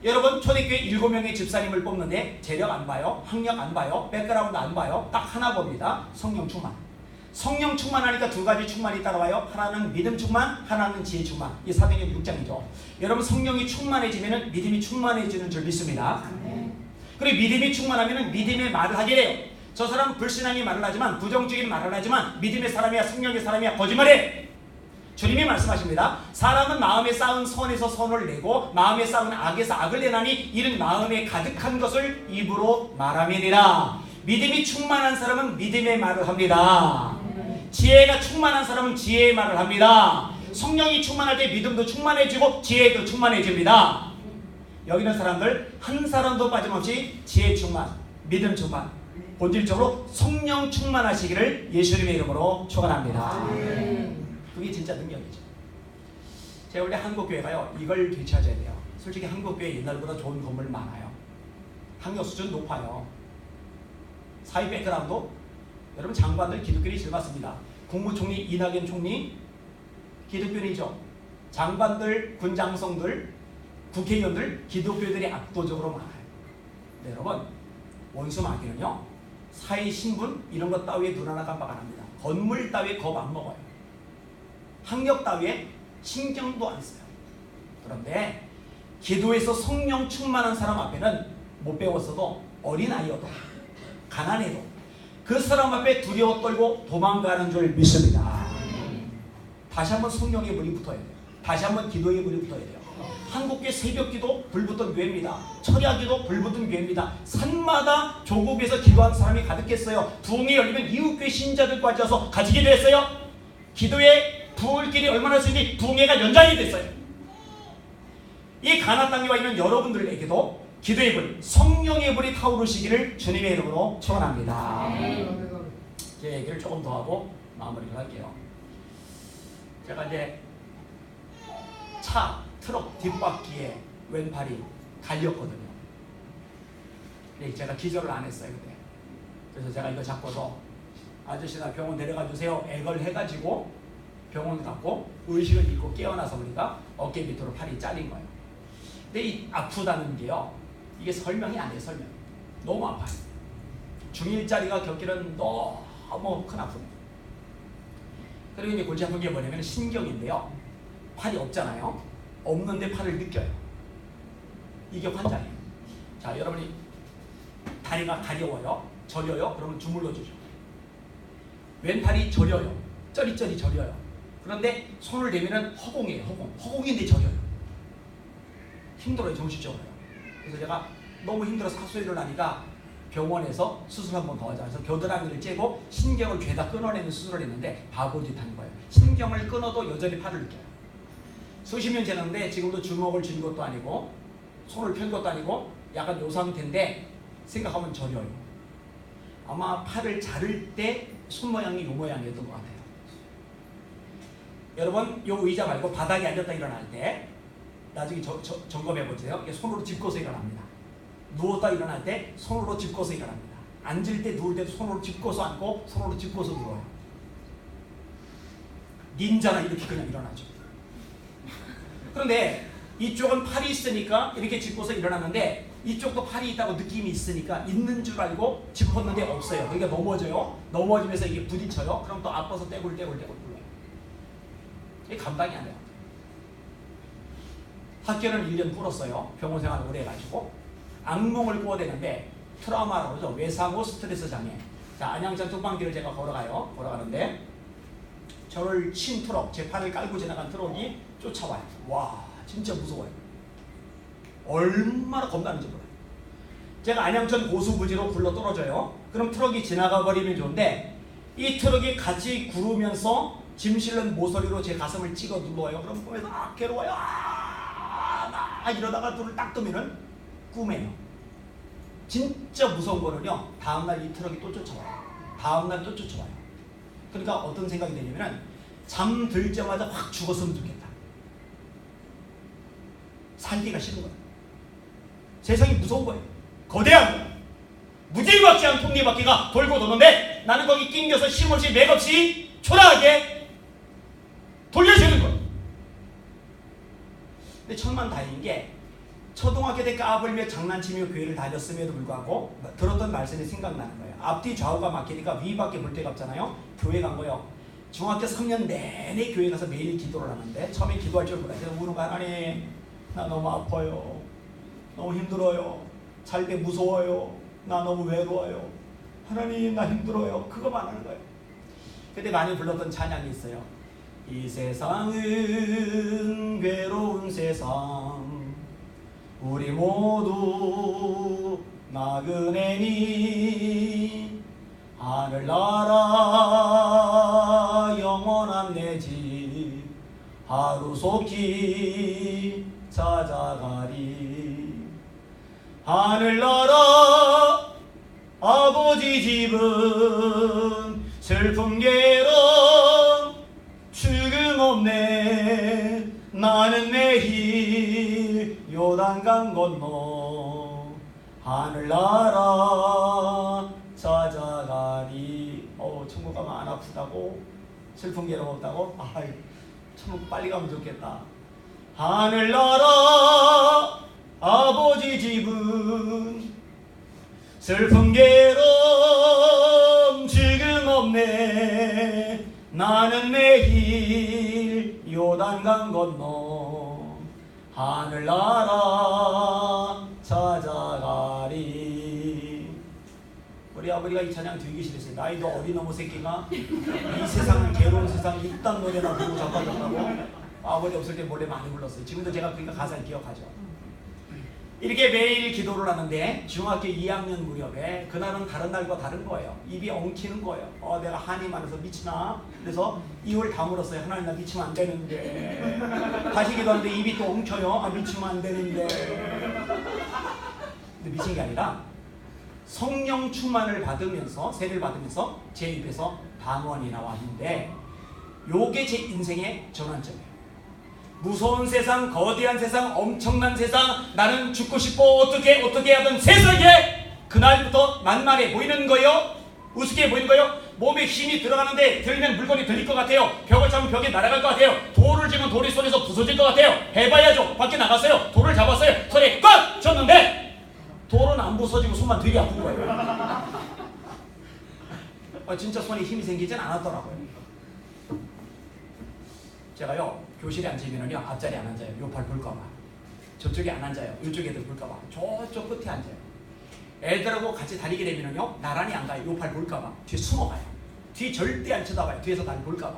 [SPEAKER 2] 여러분 초대교회 7명의 집사님을 뽑는데 재력 안 봐요, 학력 안 봐요, 백그라운드 안 봐요. 딱 하나 봅니다. 성령 충만. 성령 충만하니까 두 가지 충만이 따라와요. 하나는 믿음 충만, 하나는 지혜 충만. 이 사도행전 6장이죠. 여러분 성령이 충만해지면 믿음이 충만해지는 줄 믿습니다. 그리고 믿음이 충만하면 믿음의 말을 하게 돼요. 저 사람은 불신앙의 말을 하지만, 부정적인 말을 하지만 믿음의 사람이야, 성령의 사람이야, 거짓말해. 주님이 말씀하십니다. 사람은 마음에 쌓은 선에서 선을 내고 마음에 쌓은 악에서 악을 내나니 이는 마음에 가득한 것을 입으로 말하매니라. 믿음이 충만한 사람은 믿음의 말을 합니다. 지혜가 충만한 사람은 지혜의 말을 합니다. 성령이 충만할 때 믿음도 충만해지고 지혜도 충만해집니다. 여기 있는 사람들 한 사람도 빠짐없이 지혜 충만, 믿음 충만, 본질적으로 성령 충만하시기를 예수님의 이름으로 축원합니다. 그게 진짜 능력이죠. 제가 원래 한국교회가요, 이걸 되찾아야 돼요. 솔직히 한국교회 옛날보다 좋은 건물 많아요. 학력 수준 높아요. 사회 백그라운드, 여러분 장관들 기독교인이 제일 많습니다. 국무총리 이낙연 총리 기독교인이죠. 장관들, 군장성들, 국회의원들 기독교인들이 압도적으로 많아요. 네, 여러분 원수 마귀는요, 사회 신분 이런 것 따위에 눈 하나 깜빡 안 합니다. 건물 따위에 겁 안 먹어요. 학력 따위에 신경도 안 써요. 그런데 기도에서 성령 충만한 사람 앞에는 못 배웠어도 어린아이여도 가난해도 그 사람 앞에 두려워 떨고 도망가는 줄 믿습니다. 다시 한번 성령의 불이 붙어야 돼요. 다시 한번 기도의 불이 붙어야 돼요. 한국교회 새벽기도 불붙은 교회입니다. 철야기도 불붙은 교회입니다. 산마다 조국에서 기도한 사람이 가득했어요. 부흥이 열리면 이웃교회 신자들까지 와서 가지게 됐어요. 기도의 불길이 얼마나 세니 부흥회가 연장이 됐어요. 이 가나안 땅에 와 있는 여러분들에게도 기도의 불, 성령의 불이 타오르시기를 주님의 이름으로 축원합니다. 제 얘기를 조금 더 하고 마무리를 할게요. 제가 이제 차, 트럭 뒷바퀴에 왼팔이 갈렸거든요. 근데 제가 기절을 안 했어요 그때. 그래서 제가 이거 잡고서 아저씨 나 병원 데려가 주세요 애걸 해가지고 병원 갔고 의식을 잃고 깨어나서 보니까 어깨 밑으로 팔이 잘린 거예요. 근데 이 아프다는 게요, 이게 설명이 안 돼요. 설명. 너무 아파요. 중1짜리가 겪기는 너무 큰 아픔. 그리고 이제 골치 아픈 게 뭐냐면 신경인데요, 팔이 없잖아요. 없는데 팔을 느껴요. 이게 환자예요. 자, 여러분이 다리가 가려워요, 저려요, 그러면 주물러 주죠. 왼팔이 저려요, 쩌리쩌리 저려요. 그런데 손을 대면은 허공이에요. 허공인데 저려요. 힘들어요, 정신적으로요. 그래서 제가 너무 힘들어서 하소연을 하니까 병원에서 수술 한번 더 하자. 그래서 겨드랑이를 째고 신경을 죄다 끊어내는 수술을 했는데 바보짓 한 거예요. 신경을 끊어도 여전히 팔을 느껴요. 수십 년 지났는데 지금도 주먹을 쥔 것도 아니고 손을 편 것도 아니고 약간 요 상태인데 생각하면 저려요. 아마 팔을 자를 때 손 모양이 요 모양이었던 것 같아요. 여러분 요 의자 말고 바닥에 앉았다 일어날 때 나중에 점검해 보세요. 손으로 짚고서 일어납니다. 누웠다 일어날 때 손으로 짚고서 일어납니다. 앉을 때 누울 때도 손으로 짚고서 앉고 손으로 짚고서 누워요. 닌자나 이렇게 그냥 일어나죠. 그런데 이쪽은 팔이 있으니까 이렇게 짚고서 일어났는데 이쪽도 팔이 있다고 느낌이 있으니까 있는 줄 알고 짚었는데 없어요. 그러니까 넘어져요. 넘어지면서 이게 부딪혀요. 그럼 또 아파서 떼굴 불러요. 이게 감당이 안 돼요. 학교는 1년 꿇었어요. 병원 생활을 오래 해가지고 악몽을 꾸어대는데 트라우마라고 그러죠. 외상후 스트레스 장애. 자, 안양천 뚝방길을 제가 걸어가는데 저를 친 트럭, 제 팔을 깔고 지나간 트럭이 쫓아와요. 와, 진짜 무서워요. 얼마나 겁나는지 몰라요. 제가 안양천 고수부지로 굴러 떨어져요. 그럼 트럭이 지나가 버리면 좋은데 이 트럭이 같이 구르면서 짐 실는 모서리로 제 가슴을 찍어 눌러요. 그럼 꿈에서 괴로워요. 이러다가 눈을 딱 뜨면은 꿈에요. 진짜 무서운 거는요, 다음날 이 트럭이 또 쫓아와요. 다음날 또 쫓아와요. 그러니까 어떤 생각이 되냐면은 잠들자마자 확 죽었으면 좋겠다. 살기가 싫은 거예요. 세상이 무서운 거예요. 거대한 거예요. 무지막지한 톱니바퀴가 돌고 도는데 나는 거기 낑겨서 쉼없이 맥없이 초라하게 돌려주는 거예요. 근데 천만다행인 게 초등학교 때 까불며 장난치며 교회를 다녔음에도 불구하고 들었던 말씀이 생각나는 거예요. 앞뒤 좌우가 막히니까 위밖에 볼 데가 없잖아요. 교회 간 거예요. 중학교 3년 내내 교회 가서 매일 기도를 하는데 처음에 기도할 줄 몰라요. 그래서 우는 거 하나님 나 너무 아파요. 너무 힘들어요. 잘 때 무서워요. 나 너무 외로워요. 하나님 나 힘들어요. 그거만 하는 거예요. 그때 많이 불렀던 찬양이 있어요. 이 세상은 괴로운 세상 우리 모두 나그네니 하늘나라 영원한 내 집 하루속히 찾아가리. 하늘나라 아버지 집은 슬픔 괴로 죽음 없네. 나는 매일 요단강 건너 하늘나라 찾아가리. 천국 가면 안 아프다고 슬픔 괴로움 없다고? 아이 천국 빨리 가면 좋겠다. 하늘나라 아버지 집은 슬픔 괴로움 지금 없네. 나는 매일 요단강 건너 하늘나라 찾아가리. 우리 아버지가 이 찬양 되게 싫었어요. 나이도 어린 어머 새끼가 이 세상은 괴로운 세상 이딴 노래나 부르고 자빠졌다고. 아버지 없을 때 몰래 많이 불렀어요. 지금도 제가 그러니까 가사를 기억하죠. 이렇게 매일 기도를 하는데 중학교 2학년 무렵에 그날은 다른 날과 다른 거예요. 입이 엉키는 거예요. 내가 한이 많아서 미치나? 그래서 입을 다물었어요. 하나님 나 미치면 안 되는데. 다시 기도하는데 입이 또 엉켜요. 미치면 안 되는데. 근데 미친 게 아니라 성령 충만을 받으면서 세례를 받으면서 제 입에서 방언이 나왔는데 요게 제 인생의 전환점이에요. 무서운 세상, 거대한 세상, 엄청난 세상, 나는 죽고 싶어 어떻게 하던 세상에 그날부터 만만해 보이는 거예요. 우습게 보이는 거예요. 몸에 힘이 들어가는데 들면 물건이 들릴 것 같아요. 벽을 잡으면 벽이 날아갈 것 같아요. 돌을 쥐면 돌이 손에서 부서질 것 같아요. 해봐야죠. 밖에 나갔어요. 돌을 잡았어요. 손에 꽉 쥐었는데 돌은 안 부서지고 손만 되게 아픈 거예요. 진짜 손에 힘이 생기진 않았더라고요. 제가요 교실에 앉으면요 앞자리에 안 앉아요. 요 팔 볼까봐. 저쪽에 안 앉아요. 이쪽 애들 볼까봐. 저쪽 끝에 앉아요. 애들하고 같이 다니게 되면요 나란히 안 가요. 요 팔 볼까봐. 뒤에 숨어가요. 뒤에 절대 안 쳐다봐요. 뒤에서 날 볼까봐.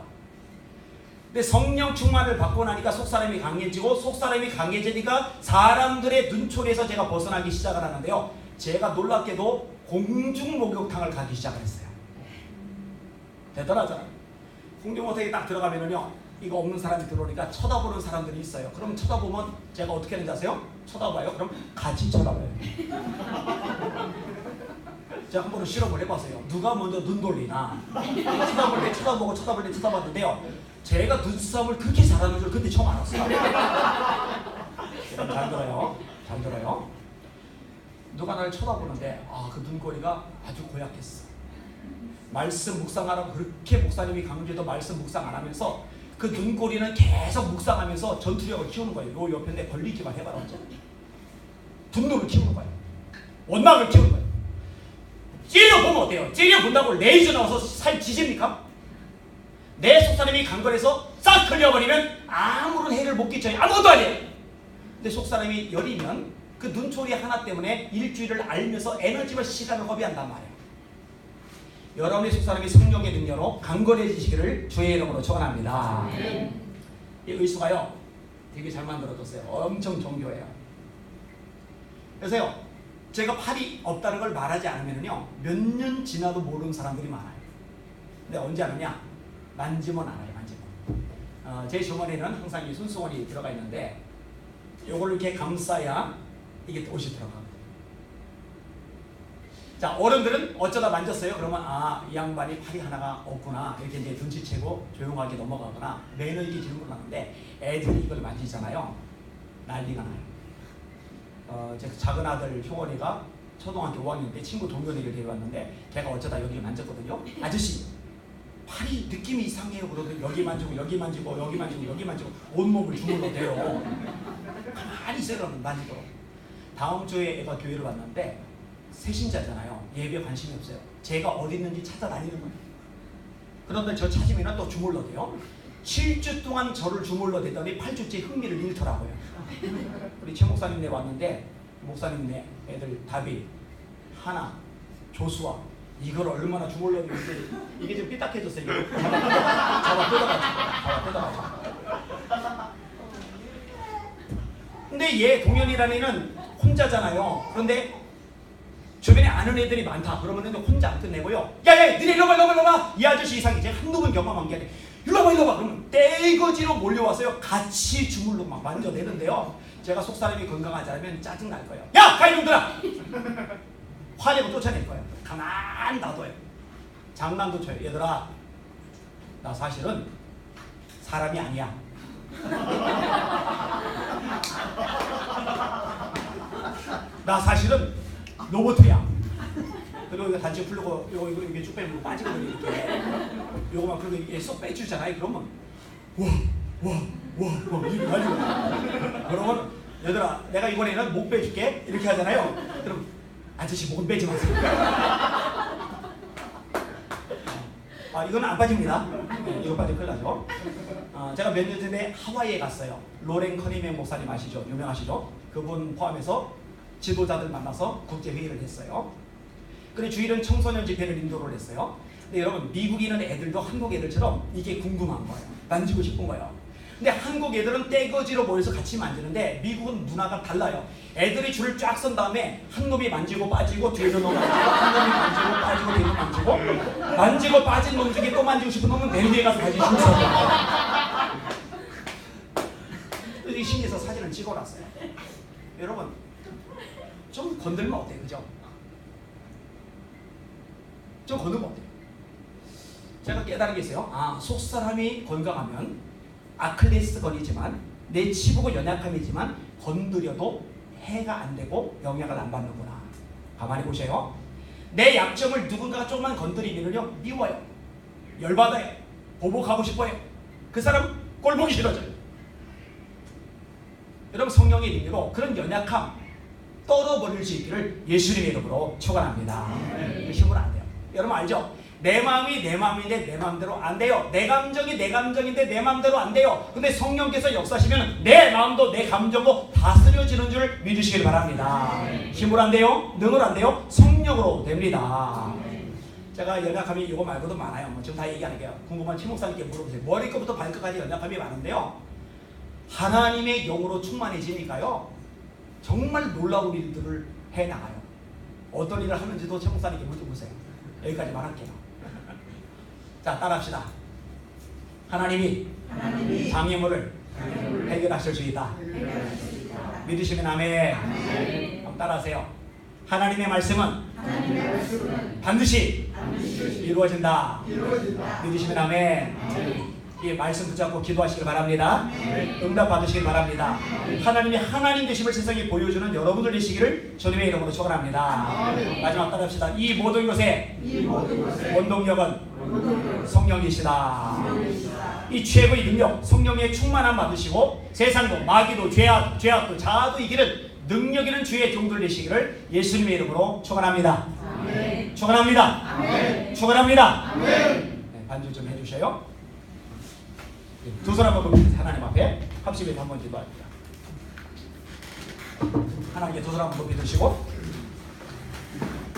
[SPEAKER 2] 근데 성령 충만을 받고 나니까 속사람이 강해지고 속사람이 강해지니까 사람들의 눈초리에서 제가 벗어나기 시작을 하는데요. 제가 놀랍게도 공중 목욕탕을 가기 시작을 했어요. 대단하잖아요. 공중 목욕탕에 딱 들어가면요 이거 없는 사람이 들어오니까 쳐다보는 사람들이 있어요. 그럼 쳐다보면 제가 어떻게 하는지 아세요? 쳐다봐요. 그럼 같이 쳐다봐요. 제가 한 번은 실험을 해봤어요. 누가 먼저 눈 돌리나. 쳐다볼 때 쳐다봤는데요. 제가 눈싸움을 그렇게 잘하는 줄 그때 처음 알았어요. 잘 들어요. 누가 나를 쳐다보는데 그 눈꼬리가 아주 고약했어. 말씀 묵상하라고 그렇게 목사님이 강조해도 말씀 묵상 안 하면서 그 눈꼬리는 계속 묵상하면서 전투력을 키우는 거예요. 요 옆에 걸리기만 해봐라. 분노를 키우는 거예요. 원망을 키우는 거예요. 찌려보면 어때요? 찌려본다고 레이저 나와서 살 지집니까? 내 속사람이 강건해서 싹 흘려버리면 아무런 해를 못 끼쳐요. 아무것도 아니에요. 근데 속사람이 여리면 그 눈초리 하나 때문에 일주일을 알면서 에너지와 시간을 허비한단 말이에요. 여러분의 속사람이 성령의 능력으로 강건해지시기를 주의 이름으로 축원합니다. 이 의수가요 되게 잘 만들어졌어요. 엄청 정교해요. 그래서요 제가 팔이 없다는 걸 말하지 않으면요 몇 년 지나도 모르는 사람들이 많아요. 근데 언제 아느냐? 만지면 알아요. 만지면. 제 주머니에는 항상 이 손수건이 들어가 있는데 요걸 이렇게 감싸야 이게 옷이 들어가요. 자, 어른들은 어쩌다 만졌어요. 그러면 이 양반이 팔이 하나가 없구나 이렇게 이제 눈치채고 조용하게 넘어가거나 매너 있게 질문을 하는데 애들이 이걸 만지잖아요. 난리가 나요. 제 작은 아들 효원이가 초등학교 5학년 때 친구 동료들을 데려왔는데 걔가 어쩌다 여기를 만졌거든요. 아저씨 팔이 느낌이 이상해요. 그러더니 여기 만지고 온몸을 주물러 대요. 가만히 있어요. 그러면 만지도록. 다음 주에 애가 교회를 왔는데 새신자잖아요. 예배에 관심이 없어요. 제가 어디 있는지 찾아다니는 거예요. 그런데 저 찾으면 또 주물러대요. 7주 동안 저를 주물러대더니 8주째 흥미를 잃더라고요. 우리 최 목사님네 왔는데 목사님네 애들 다비, 하나, 조수아 이걸 얼마나 주물러대는지 이게 좀 삐딱해졌어요. 잡아 뜯어가지고. 근데 얘 동현이라는 애는 혼자잖아요. 그런데 주변에 아는 애들이 많다. 그러면 혼자 안 끝내고요. 야야 니네 일로 와. 이 아저씨 이상이지. 한두 번 경험한 게 아니라 일로 와. 그러면 떼거지로 몰려와서요. 같이 주물러 막 만져내는데요. 제가 속사람이 건강하지 않으면 짜증 날 거예요. 야 가 이놈들아. 화내고 쫓아낼 거예요. 가만 놔둬요. 장난도 쳐요. 얘들아 나 사실은 사람이 아니야. 나 사실은 로봇이야. 그리고 이거 단지 풀고 이거 쭉 빼면 빠지거든요. 이렇게 요거만 그리고 이게 쏙 빼주잖아요. 그러면 와 이렇게 가지고 그러면 얘들아 내가 이번에는 목 빼줄게 이렇게 하잖아요. 그럼 아저씨 목은 빼지 마세요. 이건 안 빠집니다. 이거 빠지면 큰일 나죠. 제가 몇 년 전에 하와이에 갔어요. 로렌 커니맨 목사님 아시죠? 유명하시죠? 그분 포함해서 지도자들 만나서 국제회의를 했어요. 그리고 주일은 청소년 집회를 인도를 했어요. 근데 여러분 미국에 있는 애들도 한국 애들처럼 이게 궁금한 거예요. 만지고 싶은 거예요. 근데 한국 애들은 떼거지로 모여서 같이 만지는데 미국은 문화가 달라요. 애들이 줄을 쫙 선 다음에 한 놈이 만지고 빠지고 뒤로 넘어가고 한 놈이 만지고 빠지고 뒤로 만지고 빠진 놈 중에 또 만지고 싶은 놈은 맨 뒤에 가서 다시 줄 서요. 이 신기해서 사진을 찍어놨어요. 여러분 좀 건들면 어때요? 그죠? 좀 건들면 어때요? 제가 깨달은 게 있어요. 속사람이 건강하면 아클레스건이지만 내 치부고 연약함이지만 건드려도 해가 안 되고 영향을 안 받는구나. 가만히 보세요. 내 약점을 누군가가 조금만 건드리면요 미워요. 열받아요. 보복하고 싶어요. 그 사람 꼴 보기 싫어져요. 여러분 성령의 능력으로 그런 연약함 떨어버릴 수 있기를 예수님의 이름으로 축원합니다. 힘으로 안 돼요. 여러분 알죠? 내 마음이 내 마음인데 내 마음대로 안 돼요. 내 감정이 내 감정인데 내 마음대로 안 돼요. 근데 성령께서 역사하시면 내 마음도 내 감정도 다스려지는 줄 믿으시길 바랍니다. 힘으로 안 돼요? 능으로 안 돼요? 성령으로 됩니다. 제가 연약함이 이거 말고도 많아요. 지금 다 얘기 안 할게요. 궁금한 최 목사님께 물어보세요. 머리끝부터 발끝까지 연약함이 많은데요. 하나님의 영으로 충만해지니까요. 정말 놀라운 일들을 해나가요. 어떤 일을 하는지도 최 목사님께 물어보세요. 여기까지만 할게요. 자, 따라합시다. 하나님이 장애물을 해결하실 수 있다. 믿으시면 아멘. 한번 따라하세요. 하나님의 말씀은 반드시 이루어진다. 믿으시면 아멘. 이 말씀 붙잡고 기도하시길 바랍니다. 응답 받으시길 바랍니다. 하나님이 하나님 되심을 세상에 보여주는 여러분들 되시기를 주님의 이름으로 축원합니다. 마지막 따라합시다. 이 모든 것의 원동력은 성령이시다. 이 최고의 능력 성령의 충만함 받으시고 세상도 마귀도 죄악도 자아도 이기는 능력 있는 주의 종들 되시기를 예수님의 이름으로 축원합니다. 축원합니다. 축원합니다. 반주 좀 해주셔요. 두 손 한번 보면서 하나님 앞에 합심해서 한번 기도합니다. 하나님께 두 손 한번 높이 드시고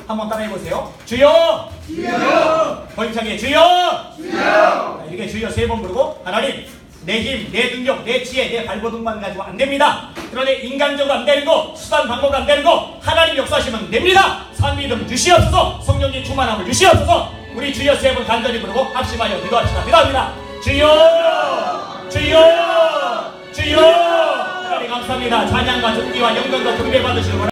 [SPEAKER 2] 한번 따라해보세요. 주여! 주여! 벌창에 주여! 주여! 이렇게 주여 세 번 부르고 하나님 내 힘, 내 능력, 내 지혜, 내 발버둥만 가지고 안 됩니다. 그런데 인간적으로 안 되는 거, 수단 방법 안 되는 거 하나님 역사하시면 됩니다. 산 믿음 주시옵소서. 성령의 충만함을 주시옵소서. 우리 주여 세 번 간절히 부르고 합심하여 기도합시다. 기도합니다. 주여! 주여! 주여! 하나님 감사합니다. 찬양과 존귀와 영광과 경배 받으시는